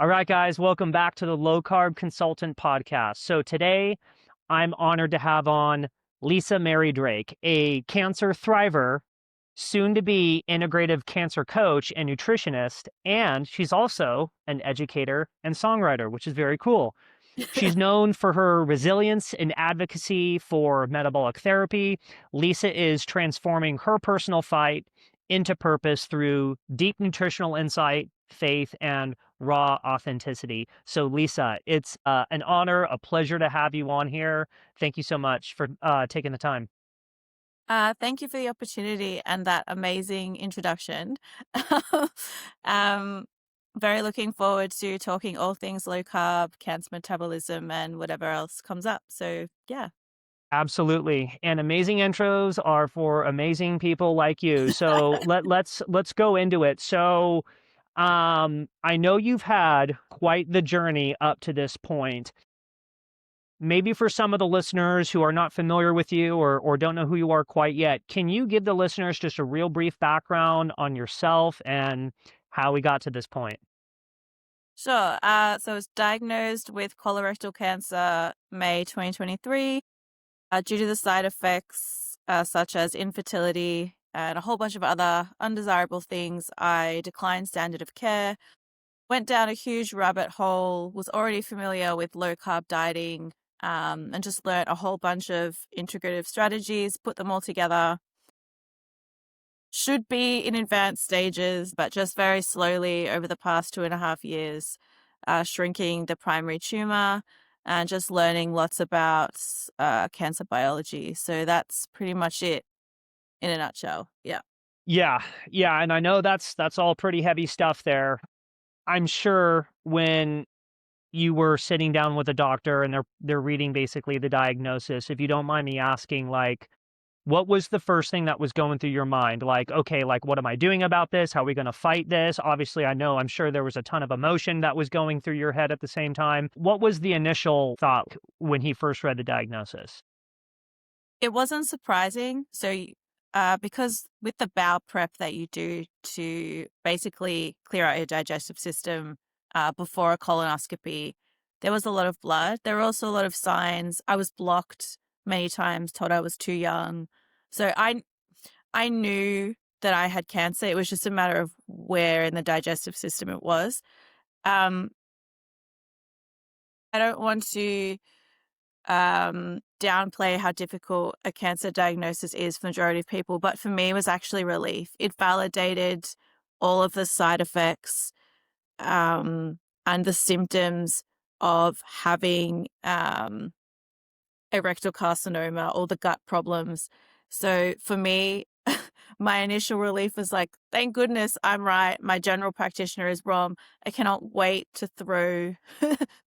All right, guys, welcome back to the Low Carb Consultant Podcast. So today I'm honored to have on Lisa Mary Drake, a cancer thriver, soon to be integrative cancer coach and nutritionist, and she's also an educator and songwriter, which is very cool. She's known for her resilience and advocacy for metabolic therapy. Lisa is transforming her personal fight into purpose through deep nutritional insight, faith, and raw authenticity. So, Lisa, it's an honor, a pleasure to have you on here. Thank you so much for taking the time. Thank you for the opportunity and that amazing introduction. um, Very looking forward to talking all things low carb, cancer metabolism, and whatever else comes up. So, yeah. Absolutely. And amazing intros are for amazing people like you. So let's go into it. So I know you've had quite the journey up to this point. Maybe for some of the listeners who are not familiar with you or don't know who you are quite yet, can you give the listeners just a real brief background on yourself and how we got to this point? Sure. So I was diagnosed with colorectal cancer May 2023 due to the side effects such as infertility and a whole bunch of other undesirable things. I declined standard of care, went down a huge rabbit hole, was already familiar with low carb dieting, and just learned a whole bunch of integrative strategies, put them all together. Should be in advanced stages, but just very slowly over the past 2.5 years, shrinking the primary tumor and just learning lots about cancer biology. So that's pretty much it in a nutshell. Yeah. Yeah, yeah, and I know that's all pretty heavy stuff there. I'm sure when you were sitting down with a doctor and they're reading basically the diagnosis, if you don't mind me asking, like, what was the first thing that was going through your mind? Like, okay, like, what am I doing about this? How are we going to fight this? Obviously, I'm sure there was a ton of emotion that was going through your head at the same time. What was the initial thought when he first read the diagnosis? It wasn't surprising. Because with the bowel prep that you do to basically clear out your digestive system before a colonoscopy, there was a lot of blood. There were also a lot of signs. I was blocked many times, told I was too young. So I knew that I had cancer. It was just a matter of where in the digestive system it was. Um, I don't want to downplay how difficult a cancer diagnosis is for the majority of people, but for me, it was actually relief. It validated all of the side effects and the symptoms of having a rectal carcinoma, all the gut problems. So for me, my initial relief was like, thank goodness I'm right. My general practitioner is wrong. I cannot wait to throw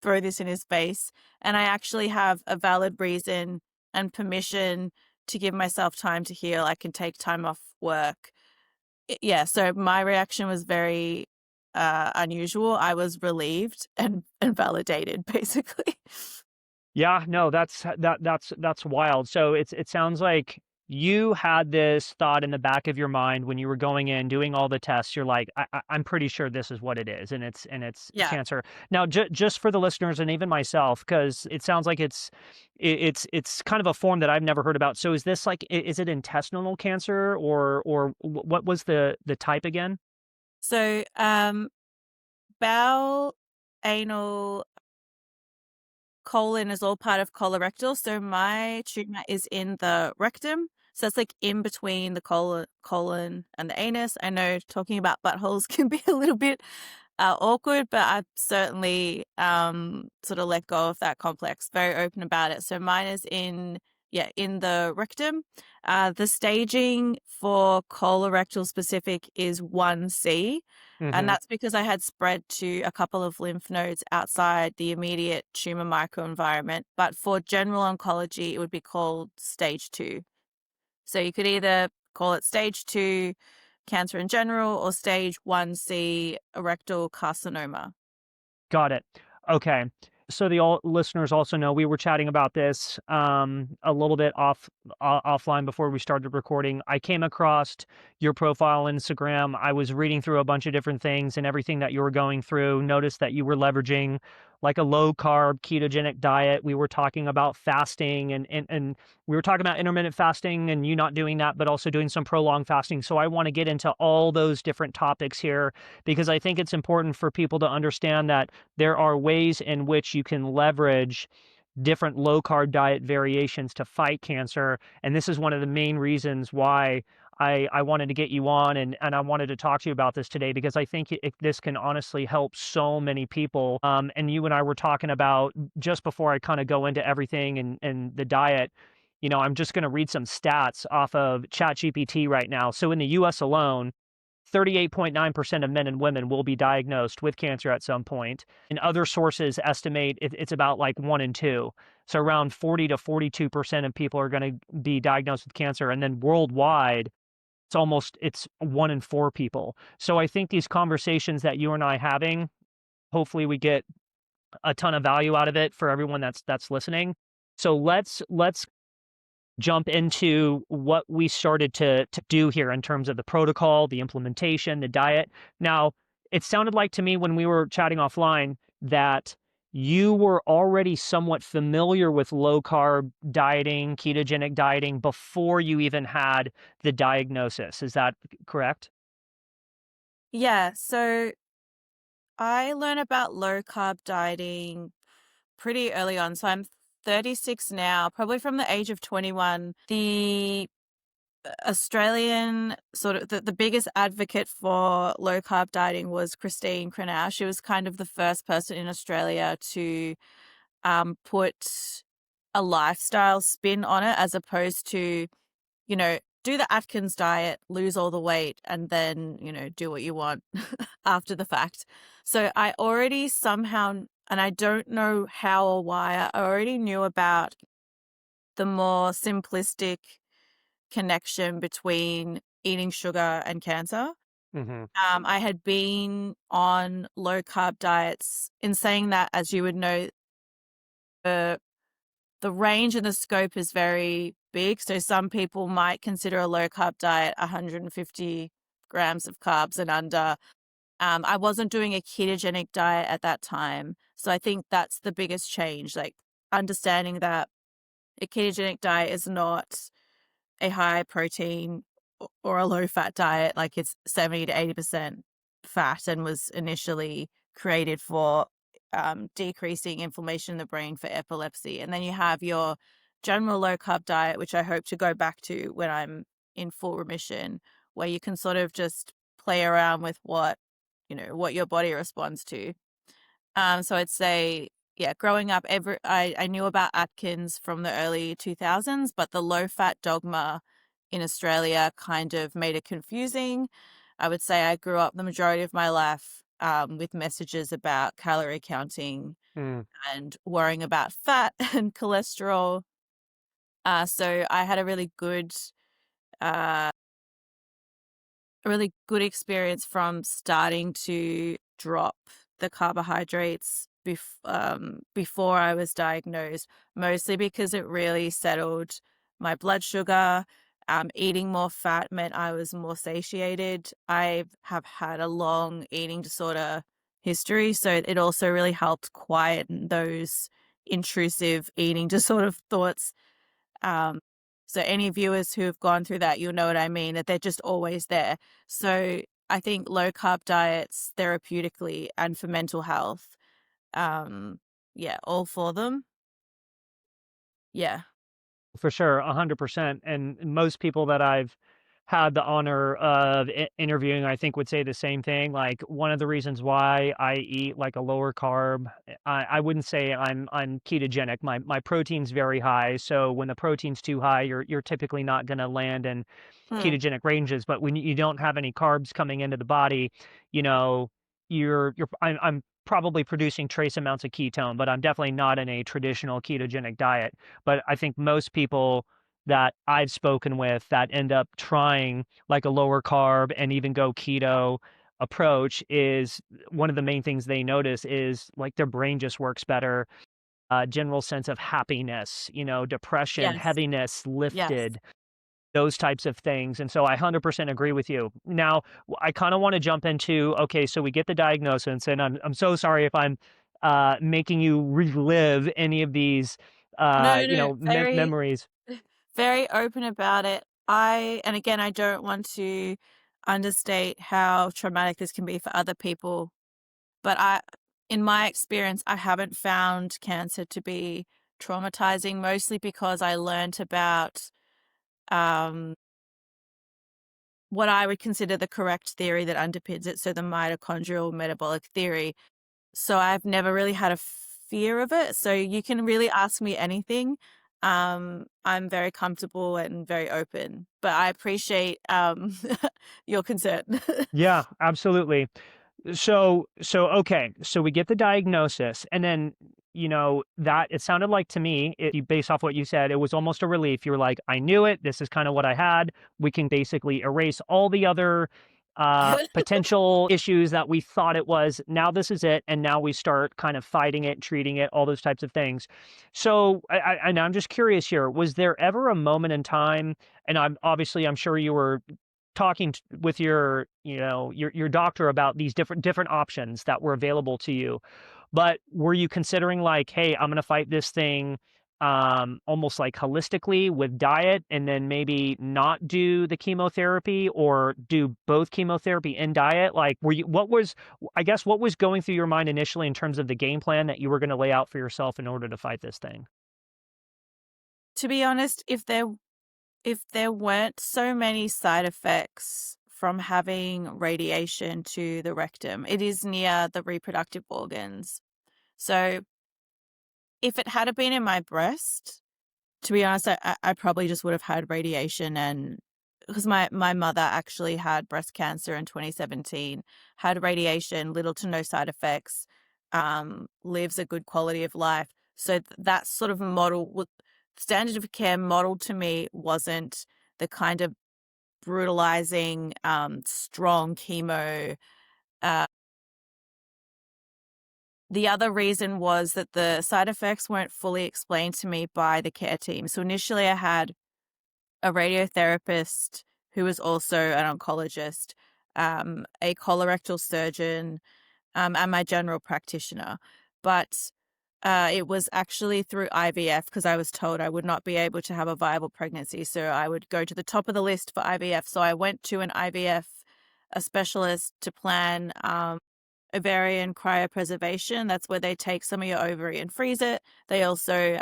throw this in his face. And I actually have a valid reason and permission to give myself time to heal. I can take time off work. Yeah, so my reaction was very unusual. I was relieved and validated, basically. Yeah, no, that's wild. So it sounds like you had this thought in the back of your mind when you were going in doing all the tests. You're like, I'm pretty sure this is what it is, and it's Yeah. cancer. Now, just for the listeners and even myself, because it sounds like it's kind of a form that I've never heard about. So is this like is it intestinal cancer or what was the type again? So bowel, anal, colon is all part of colorectal. So my tumor is in the rectum. So it's like in between the colon and the anus. I know talking about buttholes can be a little bit awkward, but I've certainly sort of let go of that complex, very open about it. So mine is in the rectum. The staging for colorectal specific is 1C. And Hmm. that's because I had spread to a couple of lymph nodes outside the immediate tumor microenvironment. But for general oncology, it would be called stage 2. So you could either call it stage 2 cancer in general or stage 1C rectal carcinoma. Got it. Okay. So the listeners also know we were chatting about this a little bit offline before we started recording. I came across your profile on Instagram. I was reading through a bunch of different things and everything that you were going through. Noticed that you were leveraging like a low carb ketogenic diet. We were talking about fasting and we were talking about intermittent fasting and you not doing that, but also doing some prolonged fasting. So I want to get into all those different topics here because I think it's important for people to understand that there are ways in which you can leverage different low carb diet variations to fight cancer. And this is one of the main reasons why I wanted to get you on and I wanted to talk to you about this today because I think this can honestly help so many people. And you and I were talking about just before I kind of go into everything and the diet. I'm just going to read some stats off of ChatGPT right now. So in the US alone, 38.9% of men and women will be diagnosed with cancer at some point. And other sources estimate it's about like 1 in 2. So around 40 to 42% of people are going to be diagnosed with cancer. And then worldwide, it's 1 in 4 people. So I think these conversations that you and I having, hopefully we get a ton of value out of it for everyone that's listening. So let's jump into what we started to do here in terms of the protocol, the implementation, the diet. Now, it sounded like to me when we were chatting offline that you were already somewhat familiar with low carb dieting, ketogenic dieting before you even had the diagnosis. Is that correct? Yeah, so I learned about low carb dieting pretty early on. So I'm 36 now, probably from the age of 21. The Australian sort of the biggest advocate for low carb dieting was Christine Crenau. She was kind of the first person in Australia to put a lifestyle spin on it as opposed to, do the Atkins diet, lose all the weight, and then, do what you want after the fact. So I already somehow, and I don't know how or why, I already knew about the more simplistic connection between eating sugar and cancer. Mm-hmm. I had been on low carb diets. In saying that, as you would know, the range and the scope is very big. So some people might consider a low carb diet 150 grams of carbs and under. I wasn't doing a ketogenic diet at that time. So I think that's the biggest change, like understanding that a ketogenic diet is not a high protein or a low fat diet. Like it's 70 to 80% fat and was initially created for decreasing inflammation in the brain for epilepsy. And then you have your general low carb diet, which I hope to go back to when I'm in full remission, where you can sort of just play around with what your body responds to. So I'd say, yeah, growing up, I knew about Atkins from the early 2000s, but the low fat dogma in Australia kind of made it confusing. I would say I grew up the majority of my life with messages about calorie counting Mm. and worrying about fat and cholesterol. So I had uh, a really good experience from starting to drop the carbohydrates before I was diagnosed, mostly because it really settled my blood sugar. Eating more fat meant I was more satiated. I have had a long eating disorder history, so it also really helped quieten those intrusive eating disorder thoughts. Um, so any viewers who have gone through that, you'll know what I mean, that they're just always there. So I think low carb diets therapeutically and for mental health, yeah, all for them. Yeah. For sure, 100%. And most people that I've had the honor of interviewing, I think would say the same thing. Like one of the reasons why I eat like a lower carb, I wouldn't say I'm ketogenic. My protein's very high, so when the protein's too high, you're typically not going to land in Hmm. ketogenic ranges. But when you don't have any carbs coming into the body, you know, I'm probably producing trace amounts of ketone, but I'm definitely not in a traditional ketogenic diet. But I think most people that I've spoken with that end up trying like a lower carb and even go keto, approach is one of the main things they notice is like their brain just works better, general sense of happiness, depression, Yes. heaviness Yes. lifted, those types of things. And so I 100% agree with you. Now, I kind of want to jump into, okay, so we get the diagnosis, and I'm so sorry if I'm making you relive any of these, No, no, very, memories. very open about it. And again, I don't want to understate how traumatic this can be for other people, but in my experience, I haven't found cancer to be traumatizing, mostly because I learned about um, what I would consider the correct theory that underpins it. So the mitochondrial metabolic theory. So I've never really had a fear of it. So you can really ask me anything. I'm very comfortable and very open, but I appreciate your concern. Yeah, absolutely. So okay, so we get the diagnosis, and then that it sounded like to me, based off what you said, it was almost a relief. You were like, I knew it. This is kind of what I had. We can basically erase all the other potential issues that we thought it was. Now this is it, and now we start kind of fighting it, treating it, all those types of things. So, and I'm just curious here: was there ever a moment in time? And I'm sure you were talking with your doctor about these different options that were available to you, but were you considering like, hey, I'm going to fight this thing almost like holistically with diet, and then maybe not do the chemotherapy, or do both chemotherapy and diet? Like, what was going through your mind initially in terms of the game plan that you were going to lay out for yourself in order to fight this thing? To be honest, if there weren't so many side effects from having radiation to the rectum, it is near the reproductive organs. So if it had been in my breast, to be honest, I probably just would have had radiation. And because my mother actually had breast cancer in 2017, had radiation, little to no side effects, lives a good quality of life. So that sort of standard of care model to me wasn't the kind of brutalizing, strong chemo. Uh, the other reason was that the side effects weren't fully explained to me by the care team. So initially I had a radiotherapist who was also an oncologist, a colorectal surgeon, and my general practitioner. But it was actually through IVF, because I was told I would not be able to have a viable pregnancy. So I would go to the top of the list for IVF. So I went to an IVF, a specialist, to plan ovarian cryopreservation. That's where they take some of your ovary and freeze it. They also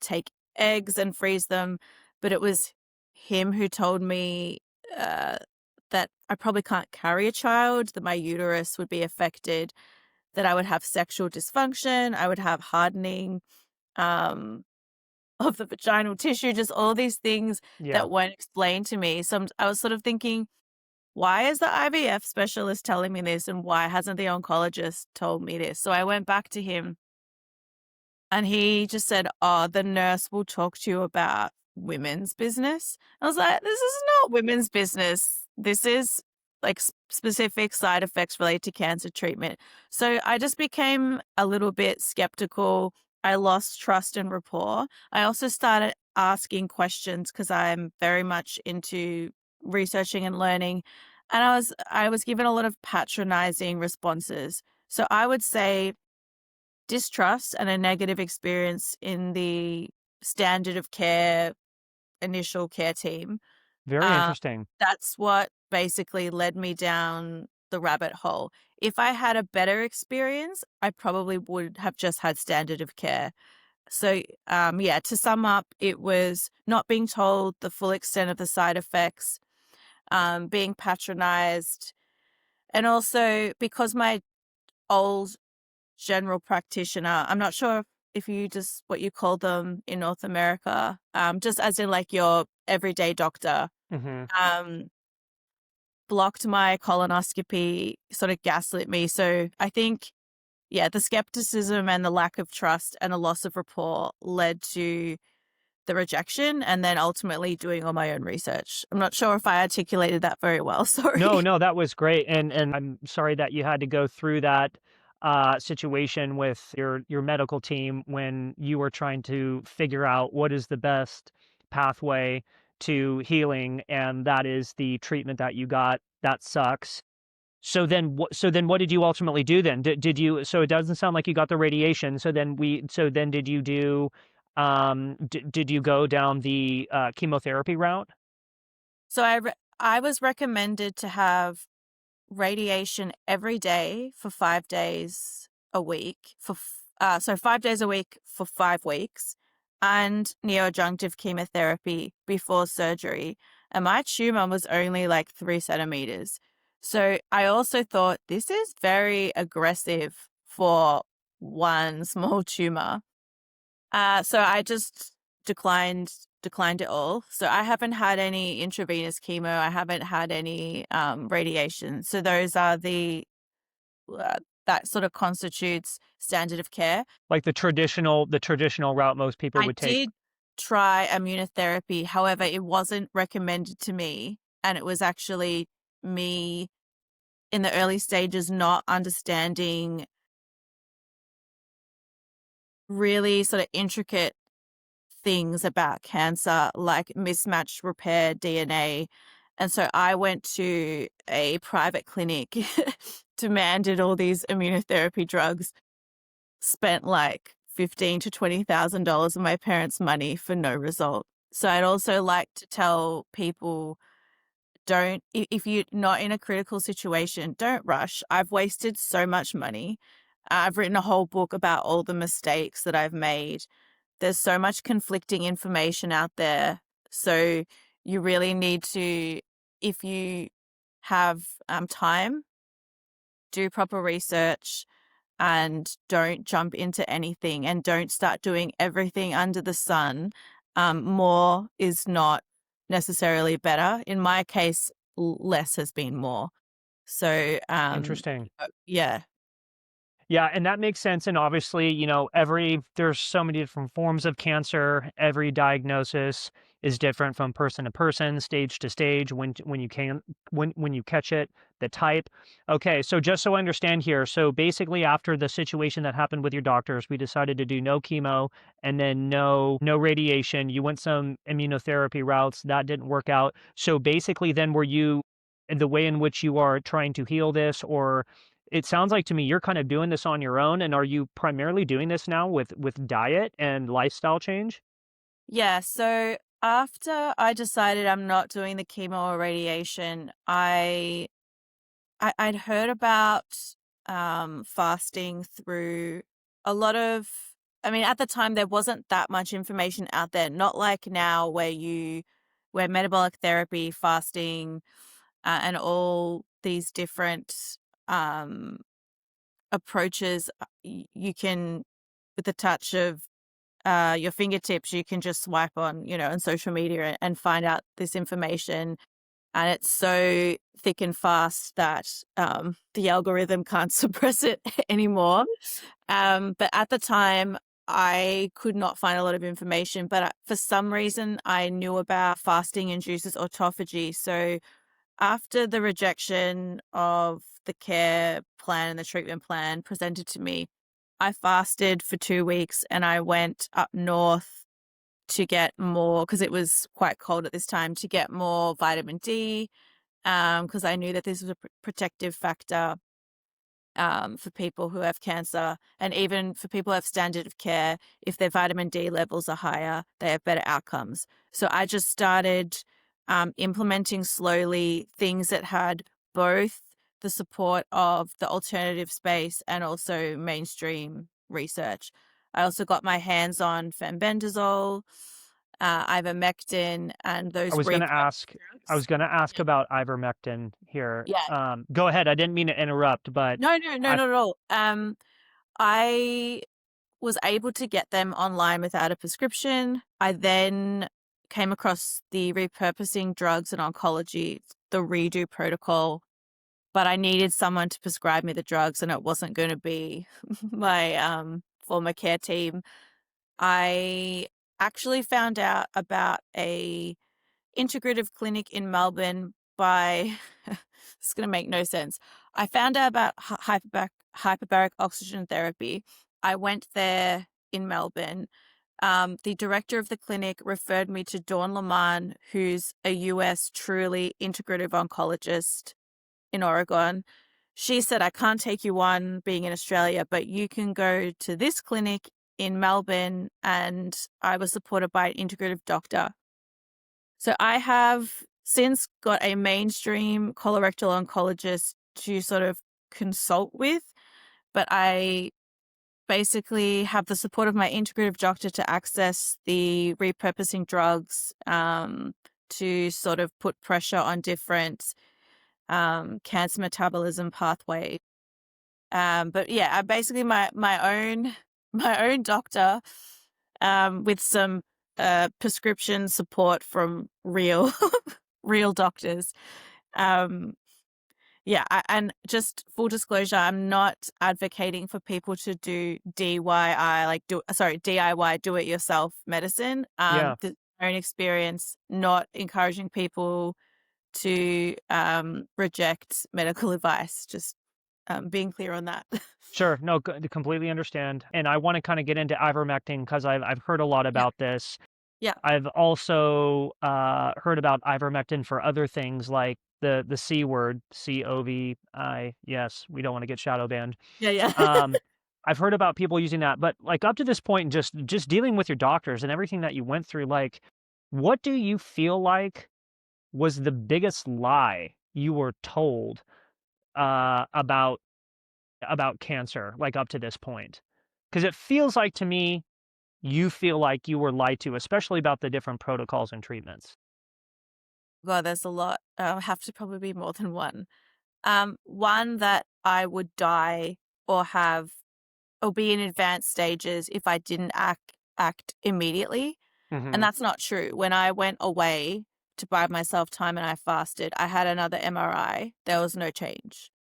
take eggs and freeze them. But it was him who told me that I probably can't carry a child, that my uterus would be affected, that I would have sexual dysfunction, I would have hardening um, of the vaginal tissue, just all these things Yeah. that weren't explained to me. So I was sort of thinking, why is the IVF specialist telling me this, and why hasn't the oncologist told me this? So I went back to him, and he just said, oh, the nurse will talk to you about women's business. I was like, this is not women's business. This is like specific side effects related to cancer treatment. So I just became a little bit skeptical. I lost trust and rapport. I also started asking questions because I'm very much into researching and learning. And I was given a lot of patronizing responses. So I would say distrust and a negative experience in the standard of care initial care team. Very Uh, interesting. that's what basically led me down the rabbit hole. If I had a better experience, I probably would have just had standard of care. So, yeah, to sum up, it was not being told the full extent of the side effects, being patronized, and also because my old general practitioner, I'm not sure if you just what you call them in North America, just as in like your everyday doctor, Hmm. um, blocked my colonoscopy, sort of gaslit me. So I think, yeah, the skepticism and the lack of trust and the loss of rapport led to the rejection and then ultimately doing all my own research. I'm not sure if I articulated that very well. Sorry. No, that was great, and I'm sorry that you had to go through that situation with your medical team when you were trying to figure out what is the best pathway to healing, and that is the treatment that you got. That sucks. So then what did you ultimately do then? Did you, so it doesn't sound like you got the radiation. So then did you do, did you go down the chemotherapy route? So I was recommended to have radiation every day for 5 days a week so 5 days a week for 5 weeks, and neoadjunctive chemotherapy before surgery. And my tumor was only like 3 centimeters. So I also thought this is very aggressive for one small tumor. So I just declined it all. So I haven't had any intravenous chemo. I haven't had any radiation. So those are that sort of constitutes standard of care. Like the traditional route most people I would take. did try immunotherapy. However, it wasn't recommended to me. And it was actually me in the early stages not understanding really sort of intricate things about cancer, like mismatched repair DNA. And so I went to a private clinic, demanded all these immunotherapy drugs, spent like $15,000 to $20,000 of my parents' money for no result. So I'd also like to tell people, if you're not in a critical situation, don't rush. I've wasted so much money. I've written a whole book about all the mistakes that I've made. There's so much conflicting information out there. So you really need to, if you have time, do proper research and don't jump into anything and don't start doing everything under the sun. More is not necessarily better. In my case, less has been more. So, Interesting. yeah. Yeah, and that makes sense. And obviously, there's so many different forms of cancer. Every diagnosis is different from person to person, stage to stage, when you catch it, the type. Okay, so just so I understand here, so basically after the situation that happened with your doctors, we decided to do no chemo and then no radiation. You went some immunotherapy routes, that didn't work out. So basically then were you the way in which you are trying to heal this, or it sounds like to me you're kind of doing this on your own, and are you primarily doing this now with diet and lifestyle change? Yeah. So after I decided I'm not doing the chemo or radiation, I'd heard about fasting through a lot of, I mean, at the time there wasn't that much information out there, not like now where metabolic therapy, fasting, and all these different um, approaches, you can, with the touch of your fingertips, you can just swipe on social media and find out this information. And it's so thick and fast that the algorithm can't suppress it anymore. But at the time, I could not find a lot of information. But for some reason, I knew about fasting induces autophagy. So after the rejection of the care plan and the treatment plan presented to me, I fasted for 2 weeks and I went up north to get more, because it was quite cold at this time, to get more vitamin D, because I knew that this was a protective factor for people who have cancer, and even for people who have standard of care. If their vitamin D levels are higher, they have better outcomes. So I just started implementing slowly things that had both the support of the alternative space and also mainstream research. I also got my hands on fenbendazole, ivermectin, and I those was going to reproductive ask I drugs. was going to ask about ivermectin here. Yeah. Go ahead. I didn't mean to interrupt, but No, no, no, I not at all. I was able to get them online without a prescription. I then came across the repurposing drugs in oncology, the redo protocol, but I needed someone to prescribe me the drugs, and it wasn't going to be my former care team. I actually found out about a integrative clinic in Melbourne by it's going to make no sense. I found out about hyperbaric oxygen therapy. I went there in Melbourne. The director of the clinic referred me to Dawn Lamont, who's a US truly integrative oncologist in Oregon. She said, I can't take you on being in Australia, but you can go to this clinic in Melbourne. And I was supported by an integrative doctor. So I have since got a mainstream colorectal oncologist to sort of consult with, but I basically have the support of my integrative doctor to access the repurposing drugs to sort of put pressure on different cancer metabolism pathway. But yeah, I basically my own doctor with some prescription support from real real doctors. Yeah, and just full disclosure, I'm not advocating for people to do DIY, do it yourself medicine. Yeah. My own experience, not encouraging people to reject medical advice. Just being clear on that. Sure. No, completely understand. And I want to kind of get into ivermectin because I've heard a lot Yeah, about this. yeah, I've also heard about ivermectin for other things like the C word, COVID. Yes, we don't want to get shadow banned. yeah, yeah. I've heard about people using that, but like up to this point, just dealing with your doctors and everything that you went through, like, what do you feel like was the biggest lie you were told about cancer, like up to this point? Because it feels like to me you feel like you were lied to, especially about the different protocols and treatments. God, there's a lot. Have to probably be more than one. One that I would die or have or be in advanced stages if I didn't act immediately. And Mhm. that's not true. When I went away to buy myself time and I fasted, I had another MRI. There was no change.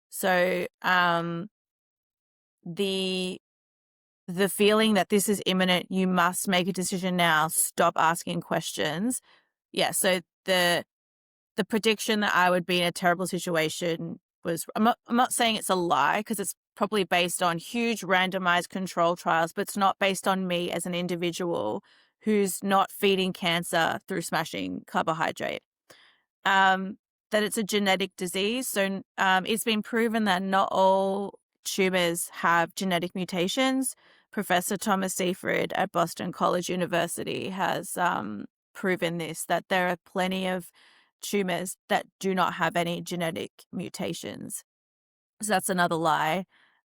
So the feeling that this is imminent, you must make a decision now, stop asking questions. Yeah, so the prediction that I would be in a terrible situation was I'm not saying it's a lie because it's probably based on huge randomized control trials, but it's not based on me as an individual who's not feeding cancer through smashing carbohydrate. That it's a genetic disease. So it's been proven that not all tumors have genetic mutations. Professor Thomas Seyfried at Boston College University has proven this, that there are plenty of tumors that do not have any genetic mutations. So that's another lie.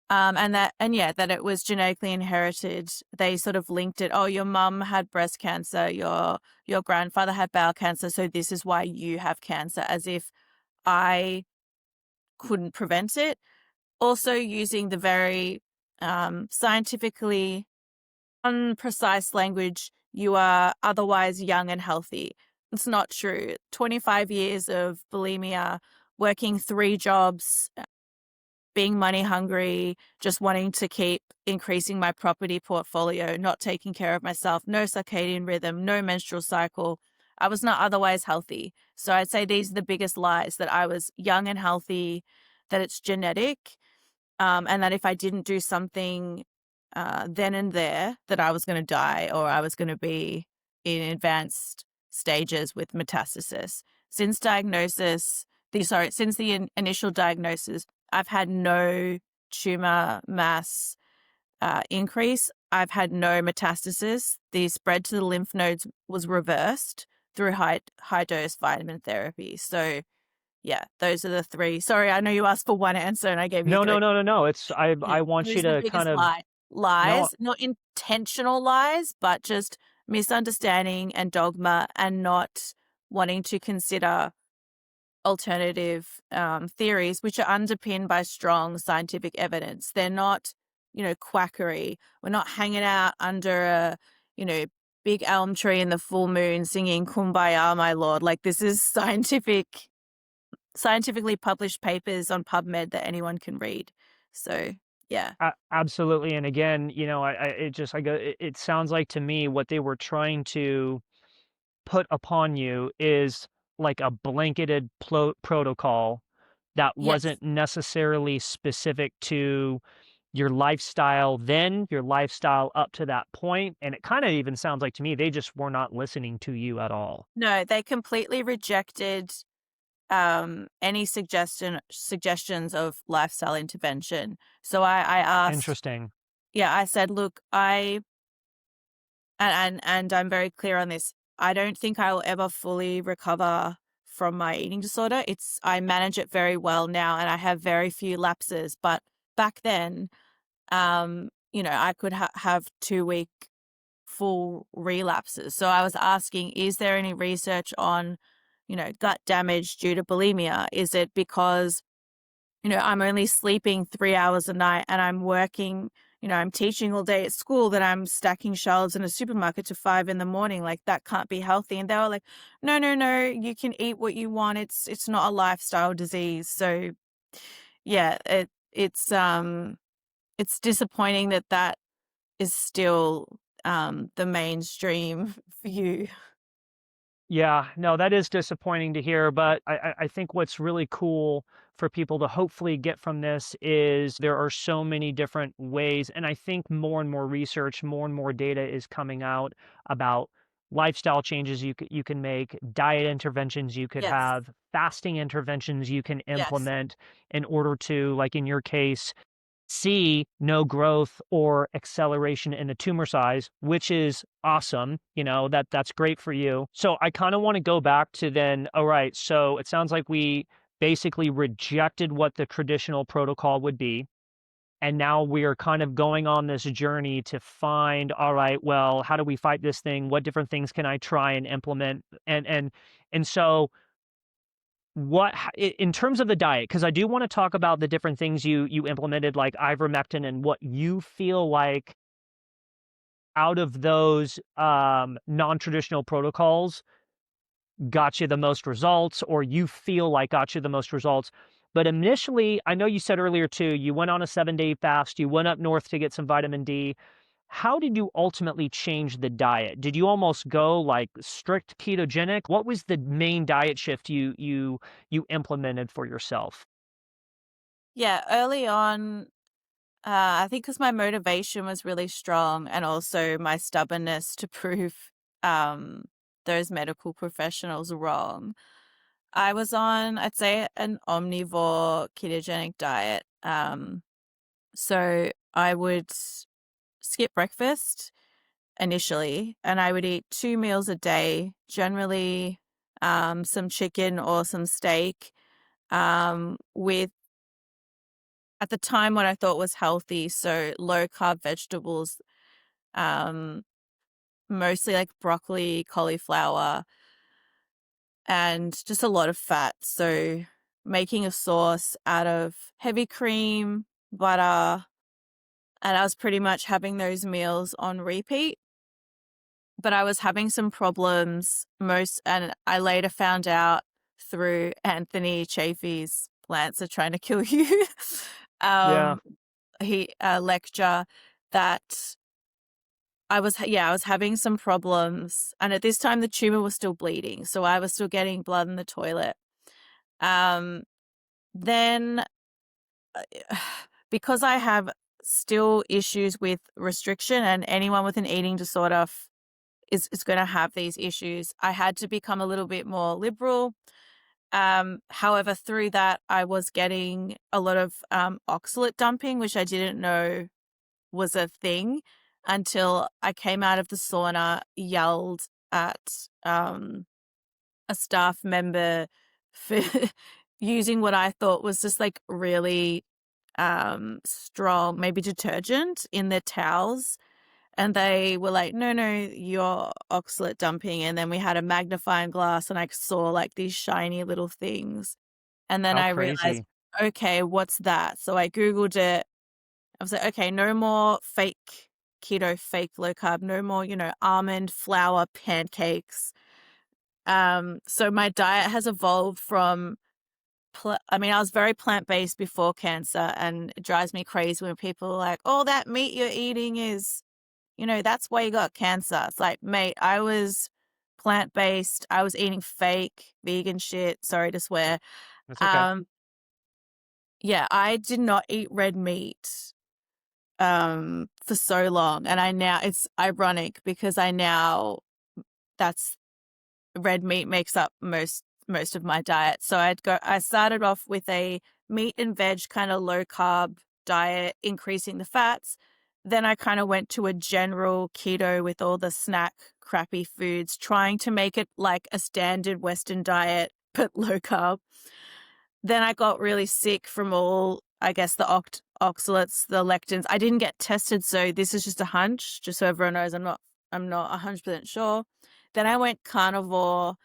That it was genetically inherited. They sort of linked it. Oh, your mum had breast cancer. Your grandfather had bowel cancer. So this is why you have cancer, as if I couldn't prevent it. Also using the very scientifically unprecise language, you are otherwise young and healthy. It's not true. 25 years of bulimia, working 3 jobs, being money hungry, just wanting to keep increasing my property portfolio, not taking care of myself, no circadian rhythm, no menstrual cycle. I was not otherwise healthy. So I'd say these are the biggest lies, that I was young and healthy, that it's genetic, and that if I didn't do something then and there, that I was going to die or I was going to be in advanced stages with metastasis. Since the initial diagnosis, I've had no tumor mass increase. I've had no metastasis. The spread to the lymph nodes was reversed through high dose vitamin therapy. So yeah, those are the 3. Sorry, I know you asked for one answer and I gave you No, 3. no, no, no, no. It's Yeah, I want you those are the to kind biggest of no. lies, not intentional lies, but just misunderstanding and dogma, and not wanting to consider alternative theories, which are underpinned by strong scientific evidence. They're not, quackery. We're not hanging out under a, big elm tree in the full moon singing "Kumbaya, my lord." Like, this is scientifically published papers on PubMed that anyone can read. So Yeah. Absolutely. And again, it sounds like to me what they were trying to put upon you is like a blanketed protocol that Yes. wasn't necessarily specific to your lifestyle then, your lifestyle up to that point. And it kind of even sounds like to me they just were not listening to you at all. No, they completely rejected any suggestions of lifestyle intervention. So I asked, Interesting. yeah, I said, look, and I'm very clear on this. I don't think I will ever fully recover from my eating disorder. I manage it very well now and I have very few lapses, but back then, I could have 2-week full relapses. So I was asking, is there any research on, gut damage due to bulimia? Is it because, I'm only sleeping 3 hours a night and I'm working, I'm teaching all day at school, that I'm stacking shelves in a supermarket to 5 in the morning? Like, that can't be healthy. And they were like, no, no, no, you can eat what you want. It's not a lifestyle disease. So yeah, it's disappointing that is still the mainstream view. Yeah, no, that is disappointing to hear, but I think what's really cool for people to hopefully get from this is there are so many different ways, and I think more and more research, more and more data is coming out about lifestyle changes you can make, diet interventions you could Yes. have, fasting interventions you can Yes. implement in order to, like in your case, see no growth or acceleration in the tumor size, which is awesome. That's great for you. So I kind of want to go back to then, all right, so it sounds like we basically rejected what the traditional protocol would be. And now we are kind of going on this journey to find, all right, well, how do we fight this thing? What different things can I try and implement? And so in terms of the diet, because I do want to talk about the different things you implemented, like ivermectin, and what you feel like out of those non-traditional protocols got you the most results, or you feel like got you the most results. But initially, I know you said earlier too, you went on a 7-day fast, you went up north to get some vitamin D. How did you ultimately change the diet? Did you almost go like strict ketogenic? What was the main diet shift you implemented for yourself? Yeah, early on, I think because my motivation was really strong and also my stubbornness to prove um, those medical professionals wrong. I was on, I'd say, an omnivore ketogenic diet. So I would skip breakfast initially, and I would eat 2 meals a day, generally some chicken or some steak, with, at the time, what I thought was healthy. So low carb vegetables, um, mostly like broccoli, cauliflower, and just a lot of fat. So making a sauce out of heavy cream, butter, and I was pretty much having those meals on repeat. But I was having some problems and I later found out through Anthony Chaffee's Plants Are Trying to Kill You Yeah, um, lecture, that I was having some problems. And at this time, the tumor was still bleeding. So I was still getting blood in the toilet. Um, then, because I have still issues with restriction, and anyone with an eating disorder is going to have these issues, I had to become a little bit more liberal. However, through that, I was getting a lot of oxalate dumping, which I didn't know was a thing until I came out of the sauna, yelled at a staff member for using what I thought was just like really strong, maybe detergent in their towels. And they were like, no, no, you're oxalate dumping. And then we had a magnifying glass and I saw like these shiny little things. And then how I realized, crazy. okay, what's that? So I Googled it. I was like, okay, no more fake keto, fake low carb, no more, almond flour pancakes. So my diet has evolved from I was very plant-based before cancer, and it drives me crazy when people are like, "Oh, that meat you're eating is, that's why you got cancer." It's like, mate, I was plant-based. I was eating fake vegan shit. Sorry to swear. That's okay. Um, yeah, I did not eat red meat for so long, and it's ironic because that's red meat makes up most of my diet. So I started off with a meat and veg kind of low carb diet, increasing the fats. Then I kind of went to a general keto with all the snack crappy foods, trying to make it like a standard Western diet, but low carb. Then I got really sick from all, I guess, the oxalates, the lectins. I didn't get tested, so this is just a hunch, just so everyone knows I'm not 100% sure. Then I went carnivore,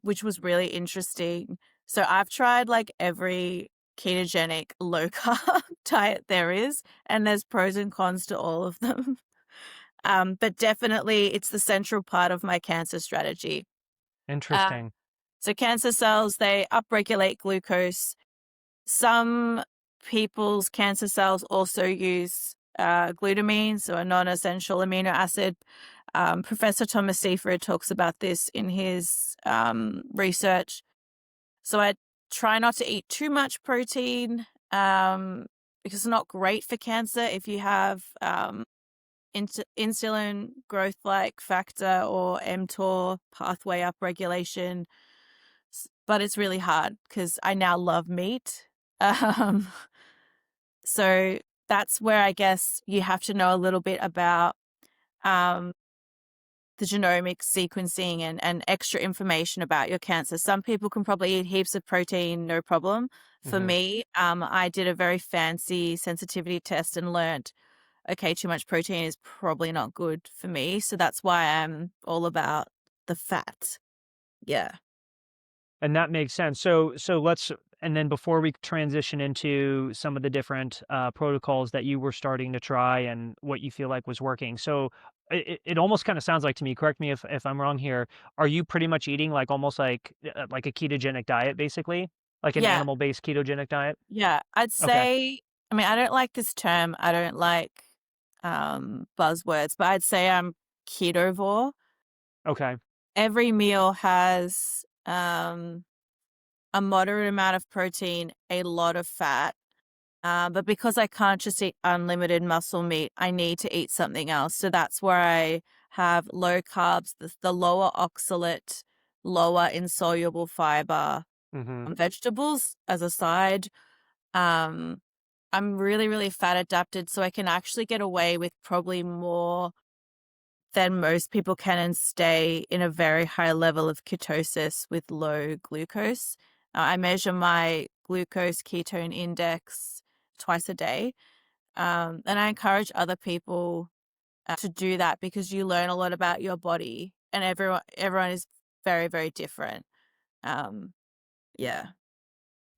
which was really interesting. So I've tried like every ketogenic low carb diet there is, and there's pros and cons to all of them. But definitely it's the central part of my cancer strategy. Uh, Interesting. so cancer cells, they upregulate glucose. Some people's cancer cells also use glutamine, so a non-essential amino acid. Professor Thomas Seyfried talks about this in his research. So I try not to eat too much protein because it's not great for cancer if you have insulin growth-like factor or mTOR pathway upregulation. But it's really hard because I now love meat. Um, so that's where I guess you have to know a little bit about um, the genomic sequencing and extra information about your cancer. Some people can probably eat heaps of protein, no problem. For Hmm. me, I did a very fancy sensitivity test and learned, okay, too much protein is probably not good for me. So that's why I'm all about the fat. Yeah. And that makes sense. So let's and then before we transition into some of the different protocols that you were starting to try and what you feel like was working. So it almost kind of sounds like to me, correct me if I'm wrong here, are you pretty much eating like almost like a ketogenic diet basically? Like an Yeah. animal-based ketogenic diet? Yeah. I'd Okay. say, I mean, I don't like this term. I don't like buzzwords, but I'd say I'm Keto-Vore. Okay. Every meal has a moderate amount of protein, a lot of fat. But because I can't just eat unlimited muscle meat, I need to eat something else. So that's where I have low carbs, the lower oxalate, lower insoluble fiber Mhm. vegetables as a side. Um, I'm really, really fat adapted, so I can actually get away with probably more than most people can and stay in a very high level of ketosis with low glucose. I measure my glucose ketone index twice a day. And I encourage other people to do that because you learn a lot about your body, and everyone is very, very different. Um, yeah.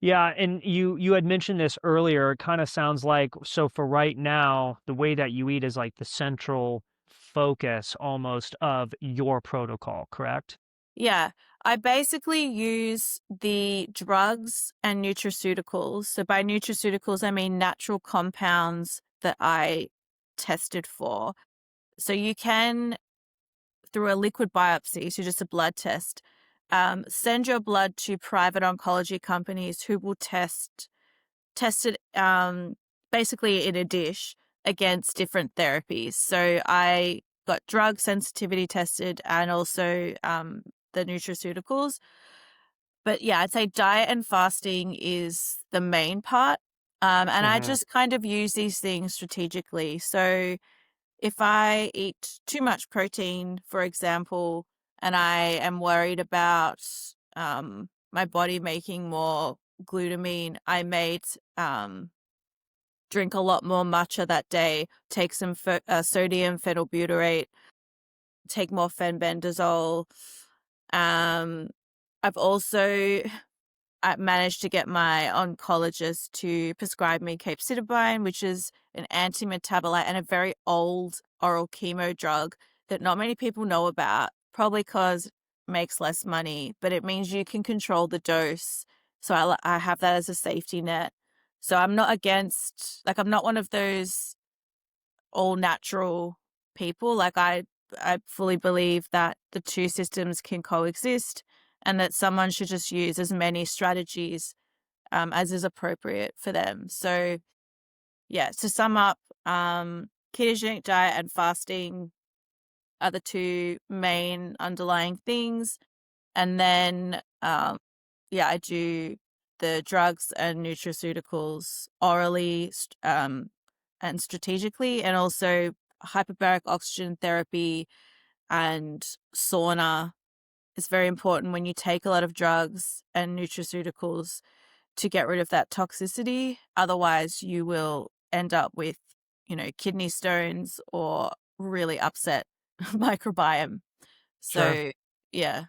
Yeah, and you had mentioned this earlier. It kind of sounds like so for right now, the way that you eat is like the central focus almost of your protocol, correct? Yeah, I basically use the drugs and nutraceuticals. So by nutraceuticals, I mean natural compounds that I tested for. So you can, through a liquid biopsy, so just a blood test, send your blood to private oncology companies who will test it basically in a dish against different therapies. So I got drug sensitivity tested and also the nutraceuticals. But yeah, I'd say diet and fasting is the main part. And I Hmm. just kind of use these things strategically. So if I eat too much protein, for example, and I am worried about my body making more glutamine, I may drink a lot more matcha that day, take some sodium phenylbutyrate, take more fenbendazole. Um, I've also managed to get my oncologist to prescribe me capecitabine, which is an anti-metabolite and a very old oral chemo drug that not many people know about, probably because it makes less money, but it means you can control the dose So I have that as a safety net. So I'm not against, like, I'm not one of those all natural people. Like, I fully believe that the two systems can coexist and that someone should just use as many strategies as is appropriate for them. So yeah, to sum up, ketogenic diet and fasting are the two main underlying things. And then, yeah, I do the drugs and nutraceuticals orally and strategically, and also hyperbaric oxygen therapy and sauna is very important when you take a lot of drugs and nutraceuticals to get rid of that toxicity. Otherwise, you will end up with, kidney stones or really upset microbiome. Sure. So, yeah.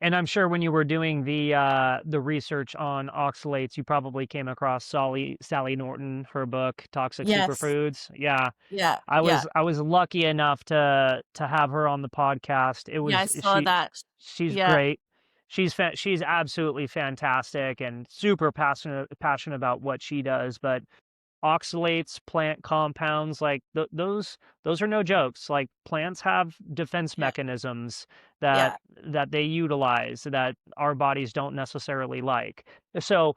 And I'm sure when you were doing the research on oxalates, you probably came across Sally Norton, her book Toxic Yes. Superfoods. Yeah, Yeah. I Yeah. was I was lucky enough to have her on the podcast. It Yeah. I was saw that. she's Yeah. great. She's absolutely fantastic and super passionate about what she does. But oxalates, plant compounds, like those are no jokes. Like plants have defense Yeah. mechanisms that Yeah. that they utilize that our bodies don't necessarily like. So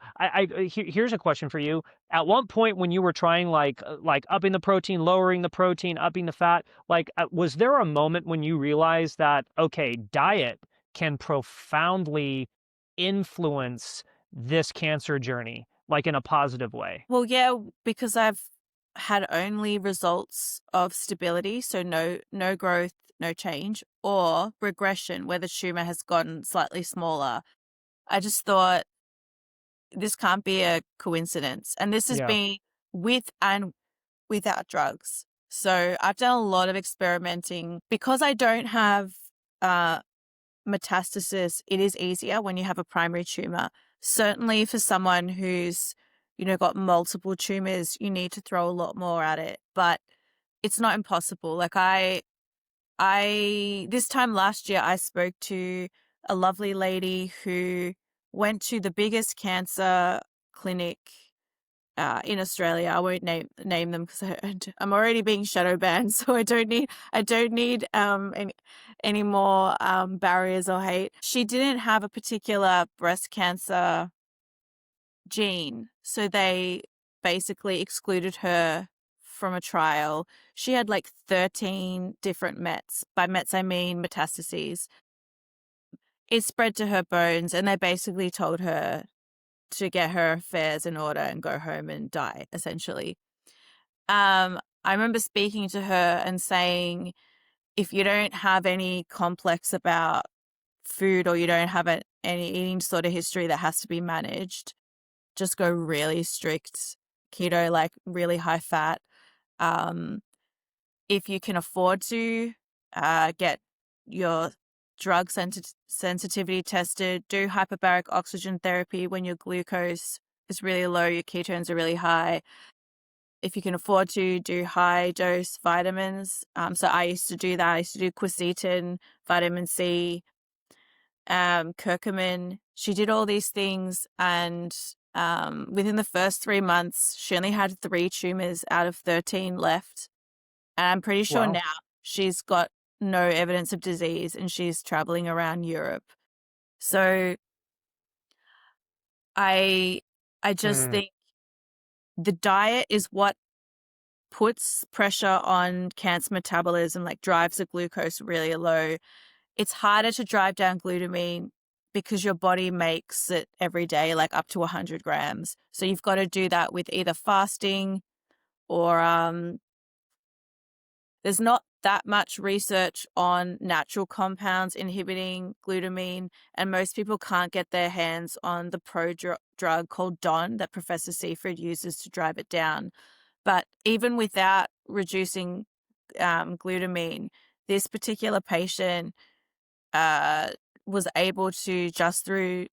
here's a question for you. At one point when you were trying like upping the protein, lowering the protein, upping the fat, like was there a moment when you realized that okay, diet can profoundly influence this cancer journey, like in a positive way? Well, yeah, because I've had only results of stability, so no growth, no change, or regression where the tumor has gotten slightly smaller. I just thought this can't be a coincidence. And this has Yeah. been with and without drugs. So I've done a lot of experimenting. Because I don't have uh, metastasis, it is easier when you have a primary tumor. Certainly for someone who's, got multiple tumors, you need to throw a lot more at it. But it's not impossible. Like this time last year, I spoke to a lovely lady who went to the biggest cancer clinic in Australia. I won't name them because I'm already being shadow banned, so I don't need any more barriers or hate. She didn't have a particular breast cancer gene, so they basically excluded her from a trial. She had like 13 different mets. By mets, I mean metastases. It spread to her bones, and they basically told her to get her affairs in order and go home and die, essentially. I remember speaking to her and saying, if you don't have any complex about food or you don't have any eating sort of history that has to be managed, just go really strict keto, like really high fat. Um, if you can afford to get your drug sensitivity tested, do hyperbaric oxygen therapy when your glucose is really low, your ketones are really high. If you can afford to, do high dose vitamins. So I used to do that. I used to do quercetin, vitamin C, curcumin. She did all these things, and within the first 3 months, she only had 3 tumors out of 13 left. And I'm pretty sure Wow. now she's got no evidence of disease and she's traveling around Europe. So I just Mm, think the diet is what puts pressure on cancer metabolism, like drives the glucose really low. It's harder to drive down glutamine because your body makes it every day, like up to 100 grams. So you've got to do that with either fasting or there's not that much research on natural compounds inhibiting glutamine, and most people can't get their hands on the drug called Don that Professor Seaford uses to drive it down. But even without reducing glutamine, this particular patient was able to, just through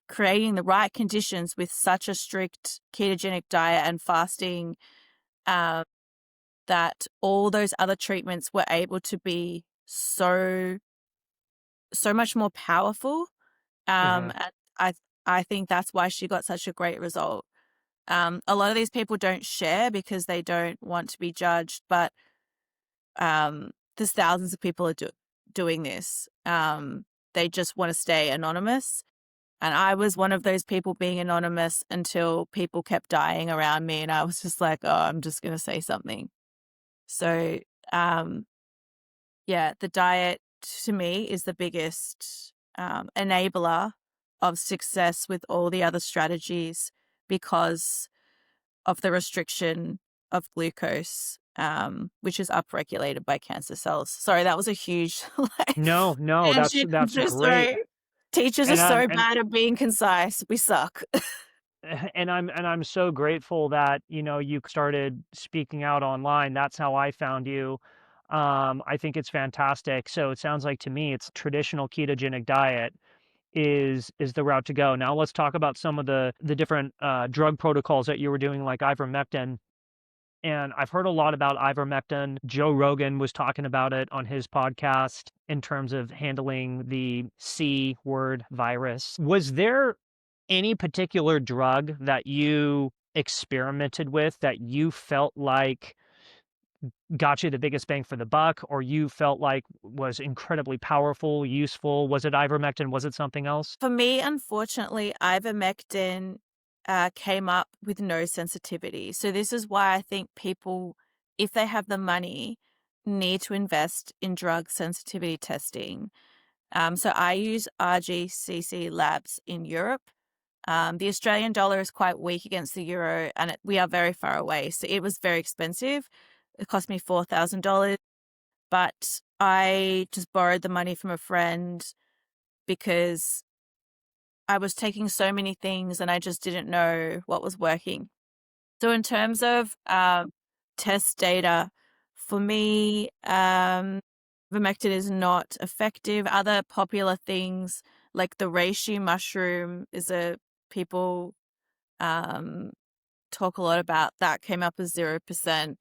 creating the right conditions with such a strict ketogenic diet and fasting, um, that all those other treatments were able to be so much more powerful. hmm And I I think that's why she got such a great result. A lot of these people don't share because they don't want to be judged, but there's thousands of people are doing this. They just want to stay anonymous. And I was one of those people being anonymous until people kept dying around me. And I was just like, oh, I'm just going to say something. So, yeah, the diet to me is the biggest enabler of success with all the other strategies because of the restriction of glucose, which is upregulated by cancer cells. Sorry, that was a huge No, no, tangent. I'm that's just great. sorry. Teachers are And I'm so bad at being concise. We suck. I'm so grateful that, you started speaking out online. That's how I found you. I think it's fantastic. So it sounds like to me it's traditional ketogenic diet is the route to go. Now let's talk about some of the different drug protocols that you were doing, like ivermectin. And I've heard a lot about ivermectin. Joe Rogan was talking about it on his podcast in terms of handling the C word virus. Was there any particular drug that you experimented with that you felt like got you the biggest bang for the buck, or you felt like was incredibly powerful, useful? Was it ivermectin? Was it something else? For me, unfortunately, ivermectin came up with no sensitivity. So this is why I think people, if they have the money, need to invest in drug sensitivity testing. So I use RGCC labs in Europe. The Australian dollar is quite weak against the euro, and we are very far away. So it was very expensive. It cost me $4,000, but I just borrowed the money from a friend because I was taking so many things and I just didn't know what was working. So in terms of test data, for me, ivermectin is not effective. Other popular things like the reishi mushroom people talk a lot about. That came up as 0%.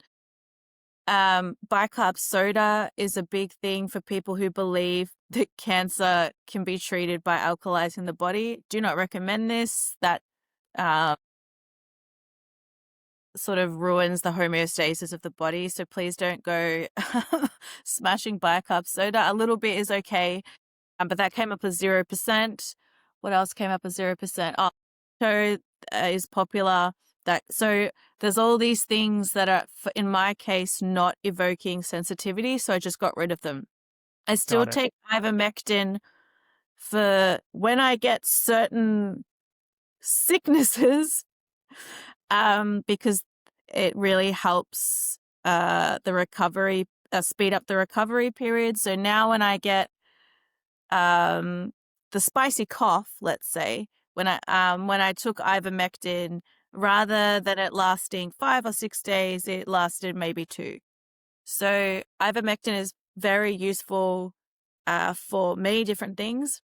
Bicarb soda is a big thing for people who believe that cancer can be treated by alkalizing the body. Do not recommend this. That sort of ruins the homeostasis of the body. So please don't go smashing bicarb soda. A little bit is okay, but that came up as 0%. What else came up as 0%? Oh, so is popular. So there's all these things that are, in my case, not evoking sensitivity. So I just got rid of them. I still take ivermectin for when I get certain sicknesses, because it really helps the recovery, speed up the recovery period. So now when I get the spicy cough, let's say, when I took ivermectin, rather than it lasting 5 or 6 days, it lasted maybe 2. So ivermectin is very useful for many different things.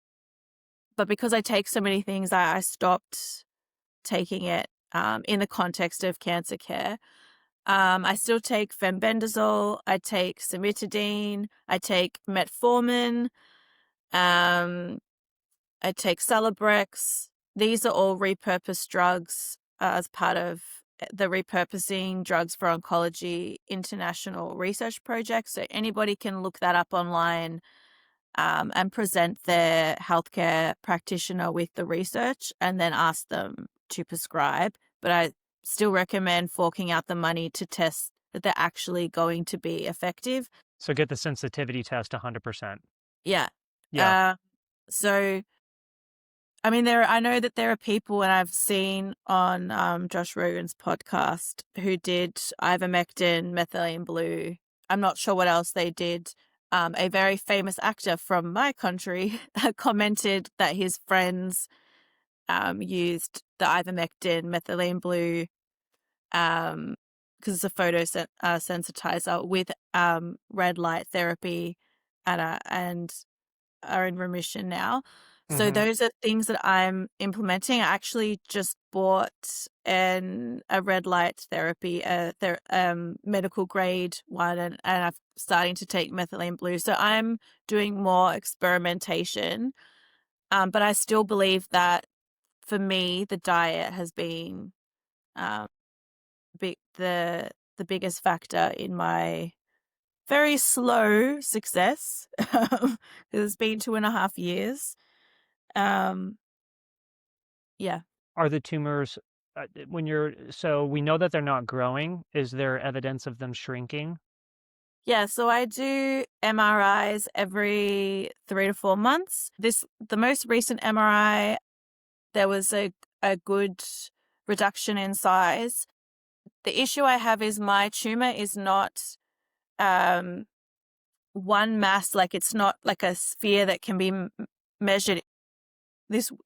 But because I take so many things, I stopped taking it in the context of cancer care. I still take fenbendazole, I take cimetidine, I take metformin, I take Celebrex. These are all repurposed drugs as part of the Repurposing Drugs for Oncology International Research Project. So anybody can look that up online and present their healthcare practitioner with the research and then ask them to prescribe. But I still recommend forking out the money to test that they're actually going to be effective. So get the sensitivity test 100%. Yeah. Yeah. So, I mean, I know that there are people, and I've seen on Josh Rogan's podcast, who did ivermectin, methylene blue. I'm not sure what else they did. A very famous actor from my country commented that his friends used the ivermectin, methylene blue, because it's a photosensitizer with red light therapy, and are in remission now. So those are things that I'm implementing. I actually just bought a red light therapy, medical grade one, and I'm starting to take methylene blue. So I'm doing more experimentation, but I still believe that for me, the diet has been the biggest factor in my very slow success. It's been 2.5 years. Yeah. Are the tumors so we know that they're not growing. Is there evidence of them shrinking? Yeah, so I do MRIs every 3 to 4 months. The most recent MRI, there was a good reduction in size. The issue I have is my tumor is not one mass, like it's not like a sphere that can be measured.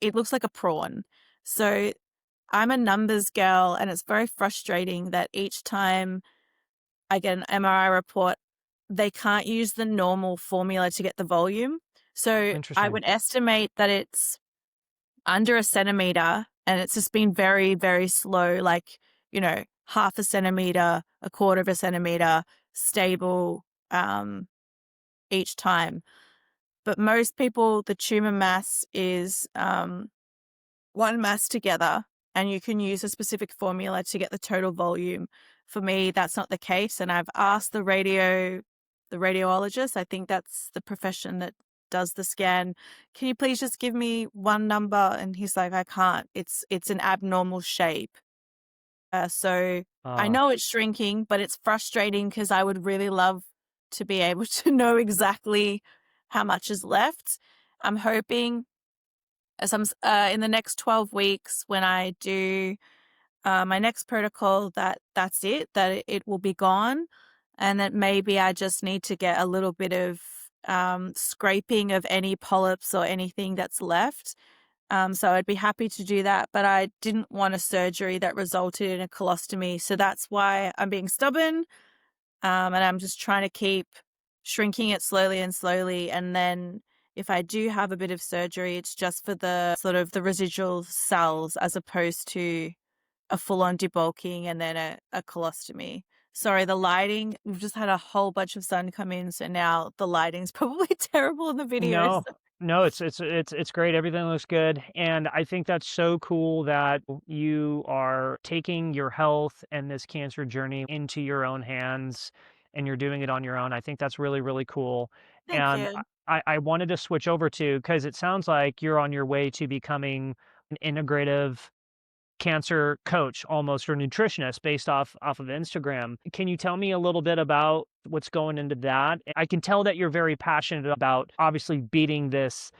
It looks like a prawn. So I'm a numbers girl, and it's very frustrating that each time I get an MRI report, they can't use the normal formula to get the volume. So I Interesting. would estimate that it's under a centimeter, and it's just been very, very slow, like, half a centimeter, a quarter of a centimeter, stable each time. But most people, the tumor mass is one mass together, and you can use a specific formula to get the total volume. For me, that's not the case. And I've asked the radiologist, I think that's the profession that does the scan, can you please just give me one number? And he's like, I can't. It's an abnormal shape. So I Uh, know it's shrinking, but it's frustrating because I would really love to be able to know exactly how much is left. I'm hoping in the next 12 weeks when I do my next protocol, that's it, that it will be gone, and that maybe I just need to get a little bit of scraping of any polyps or anything that's left. So I'd be happy to do that, but I didn't want a surgery that resulted in a colostomy. So that's why I'm being stubborn, and I'm just trying to keep shrinking it slowly and slowly. And then if I do have a bit of surgery, it's just for the sort of the residual cells as opposed to a full-on debulking and then a colostomy. Sorry, the lighting, we've just had a whole bunch of sun come in, so now the lighting's probably terrible in the videos. no, no, it's great. Everything looks good, and I think that's so cool that you are taking your health and this cancer journey into your own hands, and you're doing it on your own. I think that's really, really cool. Thank And you. I wanted to switch over to because it sounds like you're on your way to becoming an integrative cancer coach almost or nutritionist based off of Instagram. Can you tell me a little bit about what's going into that? I can tell that you're very passionate about obviously beating this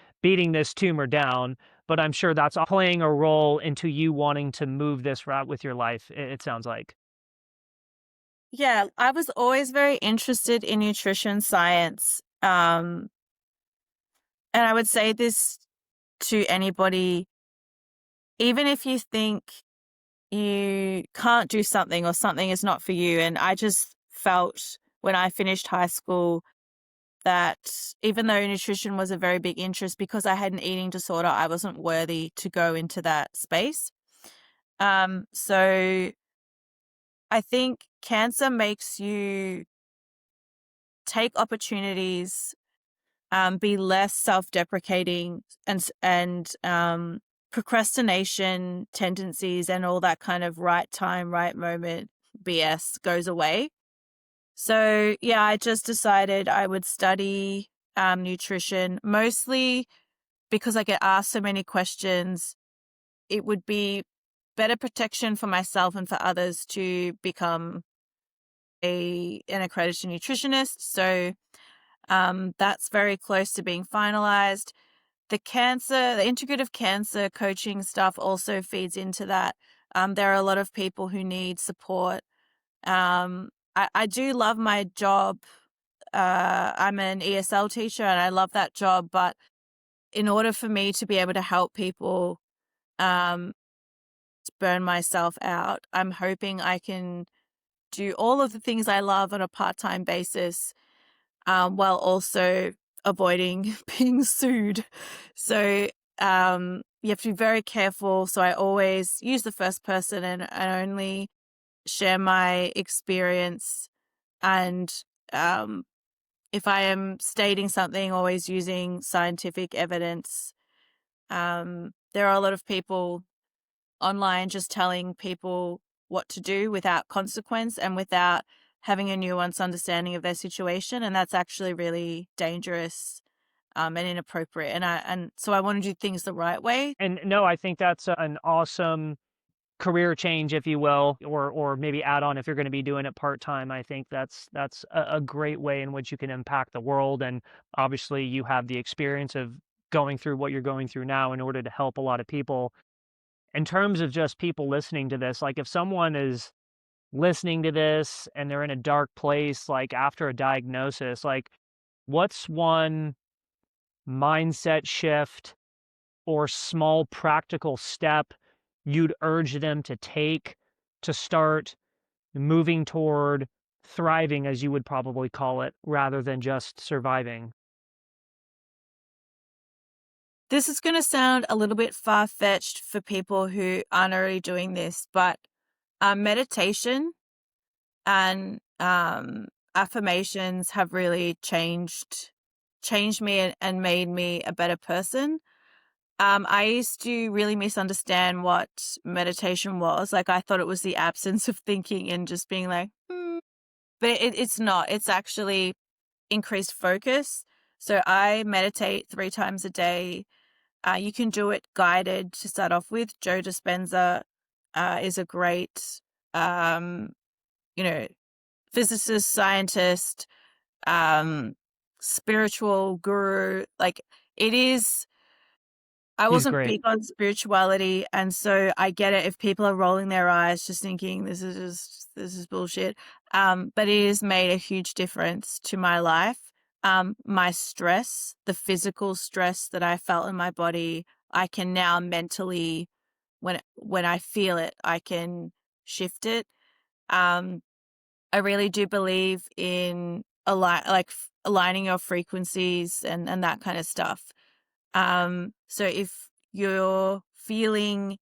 tumor down, but I'm sure that's playing a role into you wanting to move this route with your life. It sounds like. Yeah, I was always very interested in nutrition science. And I would say this to anybody, even if you think you can't do something or something is not for you. And I just felt when I finished high school that even though nutrition was a very big interest, because I had an eating disorder, I wasn't worthy to go into that space. So I think cancer makes you take opportunities, be less self-deprecating, and procrastination tendencies and all that kind of right time, right moment BS goes away. So yeah, I just decided I would study nutrition, mostly because I get asked so many questions. It would be better protection for myself and for others to become an accredited nutritionist. So that's very close to being finalized. The integrative cancer coaching stuff also feeds into that. There are a lot of people who need support. I do love my job. I'm an ESL teacher and I love that job, but in order for me to be able to help people, to burn myself out, I'm hoping I can do all of the things I love on a part-time basis, while also avoiding being sued. So you have to be very careful. So I always use the first person and only share my experience. And if I am stating something, always using scientific evidence. There are a lot of people online just telling people what to do without consequence and without having a nuanced understanding of their situation. And that's actually really dangerous and inappropriate. And so I want to do things the right way. And no, I think that's an awesome career change, if you will, or maybe add on if you're going to be doing it part time. I think that's a great way in which you can impact the world. And obviously, you have the experience of going through what you're going through now in order to help a lot of people. In terms of just people listening to this, like if someone is listening to this and they're in a dark place, like after a diagnosis, like what's one mindset shift or small practical step you'd urge them to take to start moving toward thriving, as you would probably call it, rather than just surviving? This is going to sound a little bit far-fetched for people who aren't already doing this, but meditation and affirmations have really changed me and made me a better person. I used to really misunderstand what meditation was. Like I thought it was the absence of thinking and just being like, but it's not. It's actually increased focus. So I meditate 3 times a day. You can do it guided to start off with. Joe Dispenza is a great, um, you know, physicist, scientist, spiritual guru. Like it is. I He's wasn't great. big on spirituality, and so I get it if people are rolling their eyes just thinking this is bullshit. But it has made a huge difference to my life. My stress, the physical stress that I felt in my body, I can now mentally, when I feel it, I can shift it. Um, I really do believe in aligning your frequencies and that kind of stuff. So if you're feeling,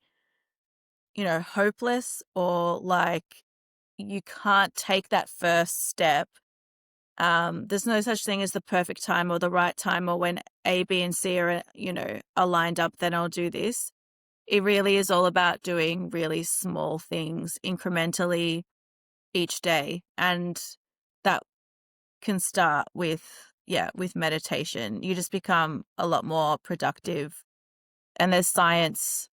hopeless or like you can't take that first step, there's no such thing as the perfect time or the right time or when A, B, and C are lined up, then I'll do this. It really is all about doing really small things incrementally each day. And that can start with meditation. You just become a lot more productive. And there's science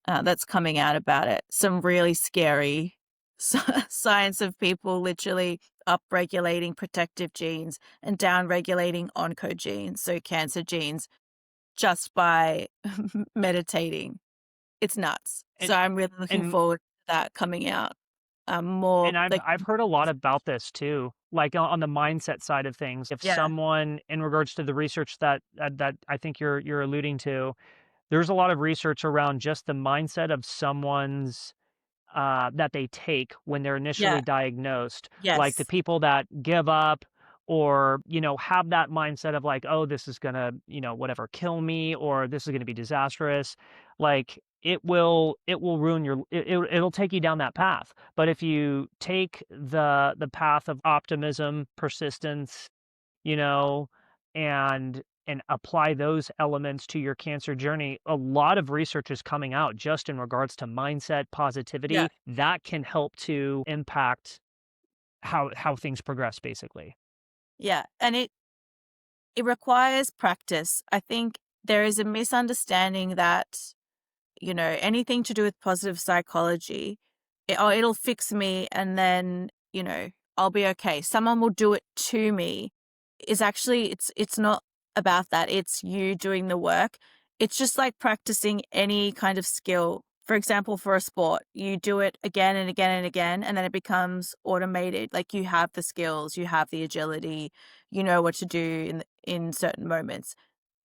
that's coming out about it. Some really scary science of people literally upregulating protective genes and downregulating oncogenes, so cancer genes, just by meditating. It's nuts. And So I'm really looking and forward to that coming out more and I've like, I've heard a lot about this too, like on the mindset side of things. If yeah, someone, in regards to the research that I think you're alluding to, there's a lot of research around just the mindset of someone's that they take when they're yeah, initially diagnosed. Like the yes, people that give up or, have that mindset of like, oh, this is gonna, whatever, kill me, or this is gonna be disastrous. Like it will ruin it'll take you down that path. But if you take the path of optimism, persistence, you know, and apply those elements to your cancer journey, a lot of research is coming out just in regards to mindset, yeah, positivity, that can help to impact how things progress basically. yeah. And it requires practice. I think there is a misunderstanding that anything to do with positive psychology, it'll fix me and then, I'll be okay. Someone will do it to me. Is actually, it's not about that. It's you doing the work. It's just like practicing any kind of skill. For example, for a sport, you do it again and again and again, and then it becomes automated. Like you have the skills, you have the agility, you know what to do in certain moments.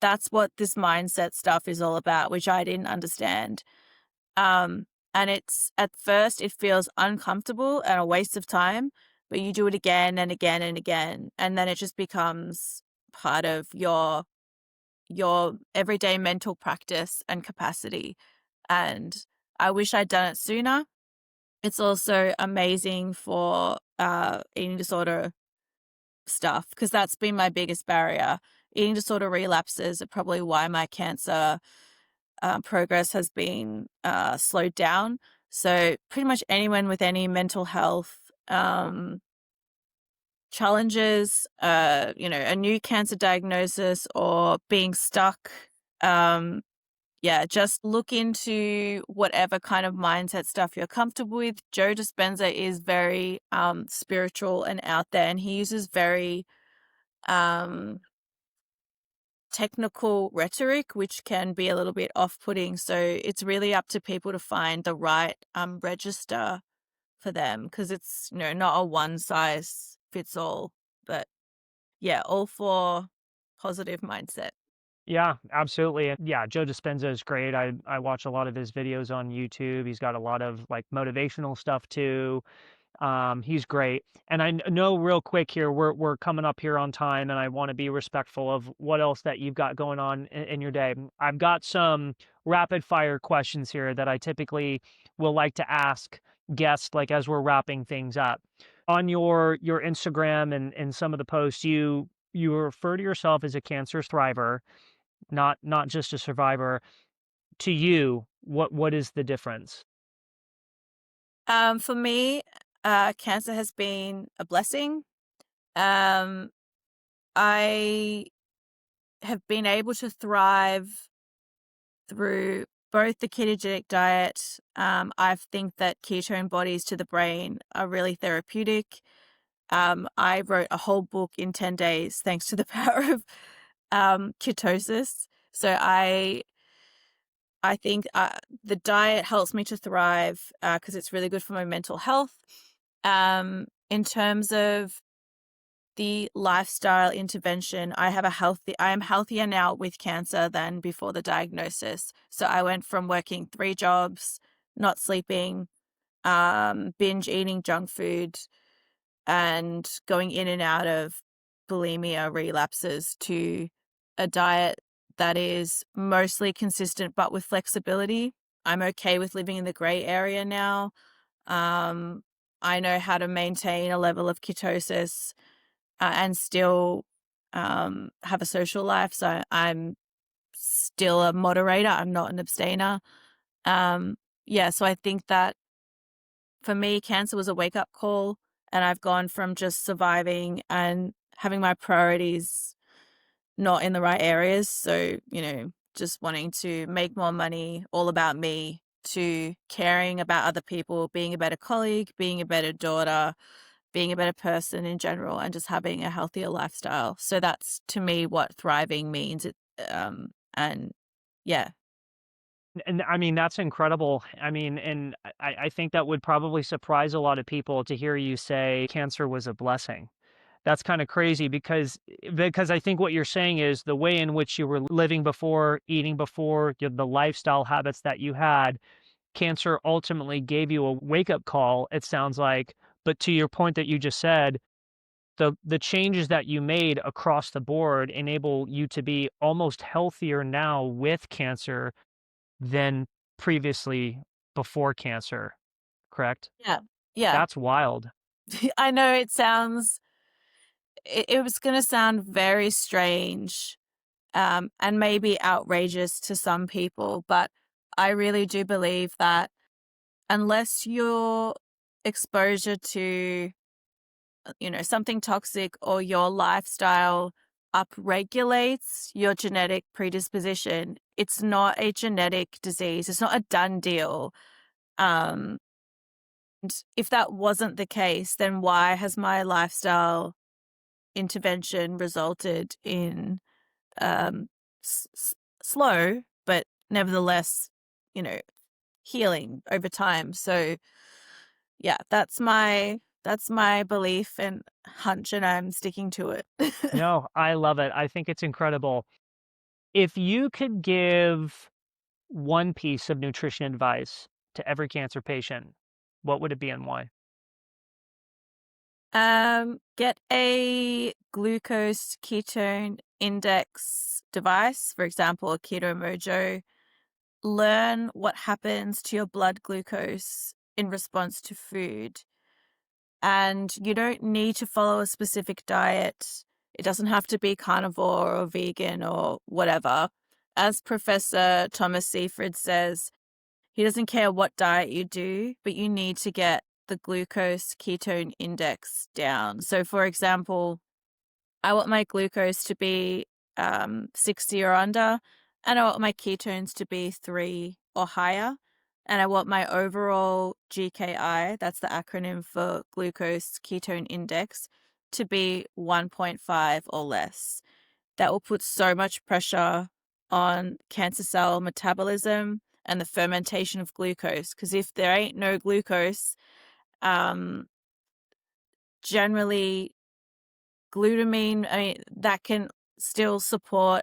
That's what this mindset stuff is all about, which I didn't understand. Um, and it's at first it feels uncomfortable and a waste of time, but you do it again and again and again, and then it just becomes part of your everyday mental practice and capacity. And I wish I'd done it sooner. It's also amazing for eating disorder stuff because that's been my biggest barrier. Eating disorder relapses are probably why my cancer progress has been slowed down. So pretty much anyone with any mental health challenges, a new cancer diagnosis or being stuck, um, just look into whatever kind of mindset stuff you're comfortable with. Joe Dispenza is very spiritual and out there, and he uses very um, technical rhetoric, which can be a little bit off-putting. So it's really up to people to find the right register for them, because it's not a one size fits all. But yeah, all for positive mindset. Yeah, absolutely. And yeah, Joe Dispenza is great. I watch a lot of his videos on YouTube. He's got a lot of like motivational stuff too. He's great. And I know real quick here, we're coming up here on time, and I want to be respectful of what else that you've got going on in your day. I've got some rapid fire questions here that I typically will like to ask guests, like as we're wrapping things up. On your Instagram and some of the posts, you refer to yourself as a cancer thriver, not just a survivor. To you, what is the difference? For me, cancer has been a blessing. Um, I have been able to thrive through both the ketogenic diet. I think that ketone bodies to the brain are really therapeutic. I wrote a whole book in 10 days thanks to the power of ketosis. So I think the diet helps me to thrive because it's really good for my mental health. In terms of the lifestyle intervention, I am healthier now with cancer than before the diagnosis. So I went from working 3 jobs, not sleeping, binge eating junk food, and going in and out of bulimia relapses, to a diet that is mostly consistent but with flexibility. I'm okay with living in the gray area now. I know how to maintain a level of ketosis and still have a social life. So I'm still a moderator. I'm not an abstainer. So I think that for me, cancer was a wake up call, and I've gone from just surviving and having my priorities not in the right areas. So, just wanting to make more money, all about me, to caring about other people, being a better colleague, being a better daughter, being a better person in general, and just having a healthier lifestyle. So that's to me what thriving means. And yeah. And I mean, that's incredible. I mean, and I think that would probably surprise a lot of people to hear you say cancer was a blessing. That's kind of crazy because I think what you're saying is the way in which you were living before, eating before, the lifestyle habits that you had, cancer ultimately gave you a wake-up call, it sounds like. But to your point that you just said, the changes that you made across the board enable you to be almost healthier now with cancer than previously before cancer, correct? Yeah. Yeah. That's wild. I know it was going to sound very strange, and maybe outrageous to some people, but I really do believe that unless your exposure to, something toxic or your lifestyle upregulates your genetic predisposition, it's not a genetic disease. It's not a done deal. And if that wasn't the case, then why has my lifestyle intervention resulted in um, slow, but nevertheless, you know, healing over time? So yeah, that's my belief and hunch, and I'm sticking to it. No, I love it. I think it's incredible. If you could give one piece of nutrition advice to every cancer patient, what would it be and why? Get a glucose ketone index device, for example, a Keto Mojo. Learn what happens to your blood glucose in response to food. And you don't need to follow a specific diet. It doesn't have to be carnivore or vegan or whatever. as Professor Thomas Seyfried says, he doesn't care what diet you do, but you need to get the glucose ketone index down. So, for example, I want my glucose to be 60 or under, and I want my ketones to be 3 or higher. And I want my overall GKI, that's the acronym for glucose ketone index, to be 1.5 or less. That will put so much pressure on cancer cell metabolism and the fermentation of glucose. Because if there ain't no glucose, generally glutamine, I mean, that can still support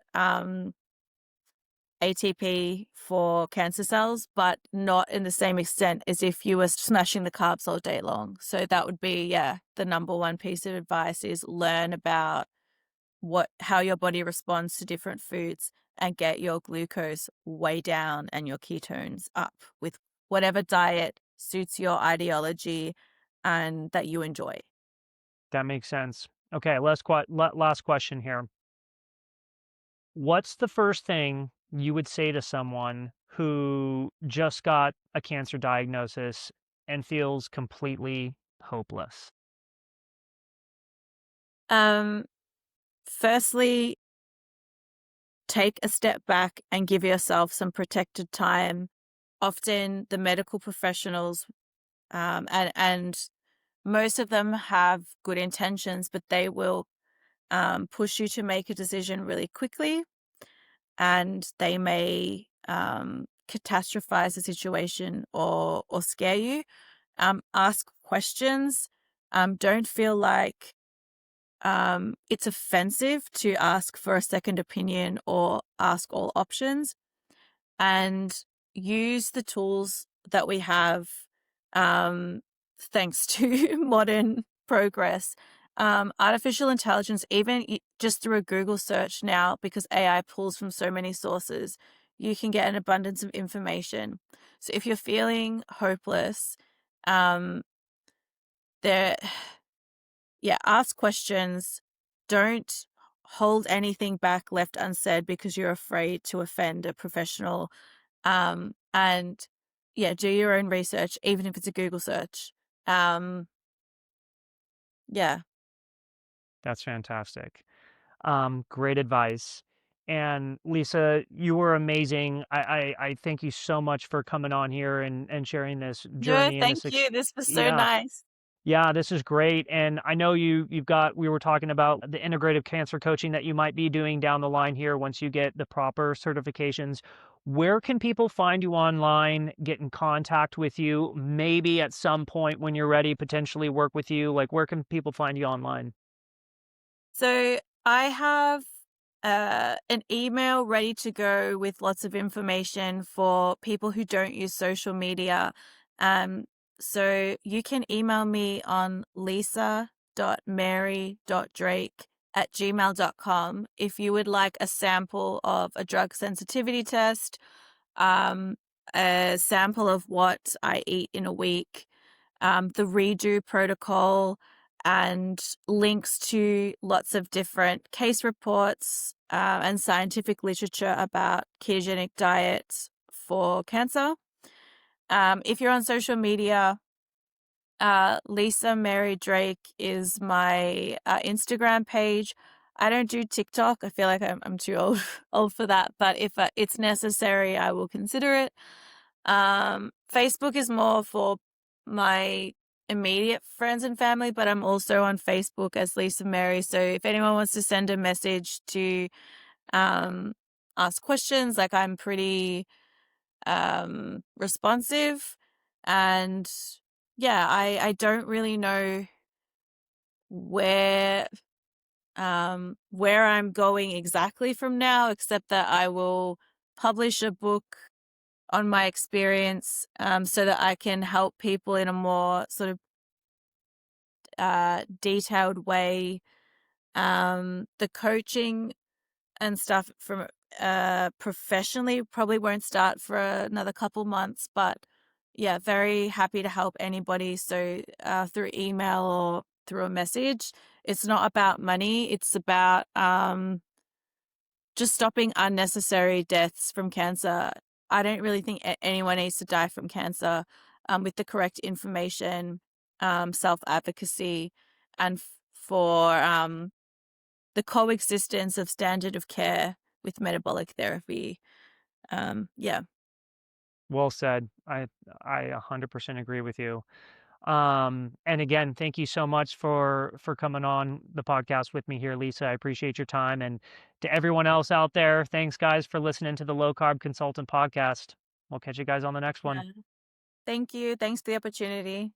ATP for cancer cells, but not in the same extent as if you were smashing the carbs all day long. So that would be, the number one piece of advice is learn about how your body responds to different foods and get your glucose way down and your ketones up with whatever diet suits your ideology and that you enjoy. That makes sense. Okay, last question here. What's the first thing you would say to someone who just got a cancer diagnosis and feels completely hopeless? Firstly, take a step back and give yourself some protected time. Often the medical professionals, and most of them have good intentions, but they will push you to make a decision really quickly, and they may catastrophize the situation or scare you. Ask questions. Don't feel like it's offensive to ask for a second opinion or ask all options, and use the tools that we have, thanks to modern progress. Artificial intelligence, even just through a Google search now, because AI pulls from so many sources, you can get an abundance of information. So if you're feeling hopeless, there ask questions. Don't hold anything back left unsaid because you're afraid to offend a professional. And do your own research, even if it's a Google search. Yeah. That's fantastic. Great advice. And Lisa, you were amazing. I thank you so much for coming on here and sharing this No, journey and thank you. This was so yeah. nice. Yeah, this is great. And I know we were talking about the integrative cancer coaching that you might be doing down the line here once you get the proper certifications. Where can people find you online, get in contact with you, maybe at some point when you're ready, potentially work with you? Like, where can people find you online? So I have an email ready to go with lots of information for people who don't use social media. So you can email me on lisa.mary.drake@gmail.com if you would like a sample of a drug sensitivity test, a sample of what I eat in a week, the redo protocol, and links to lots of different case reports and scientific literature about ketogenic diets for cancer. If you're on social media, Lisa Mary Drake is my Instagram page. I don't do TikTok. I feel like I'm too old for that. But if it's necessary, I will consider it. Facebook is more for my immediate friends and family, but I'm also on Facebook as Lisa Mary. So if anyone wants to send a message to ask questions, like I'm pretty responsive. And I don't really know where I'm going exactly from now, except that I will publish a book on my experience, so that I can help people in a more sort of detailed way. The coaching and stuff from professionally probably won't start for another couple months, but very happy to help anybody. So through email or through a message. It's not about money. It's about just stopping unnecessary deaths from cancer. I don't really think anyone needs to die from cancer, with the correct information, self-advocacy, and for the coexistence of standard of care with metabolic therapy. Yeah. Well said. I 100% agree with you. And again, thank you so much for coming on the podcast with me here, Lisa. I appreciate your time. And to everyone else out there, thanks guys for listening to the Low Carb Consultant Podcast. We'll catch you guys on the next one. Yeah. Thank you. Thanks for the opportunity.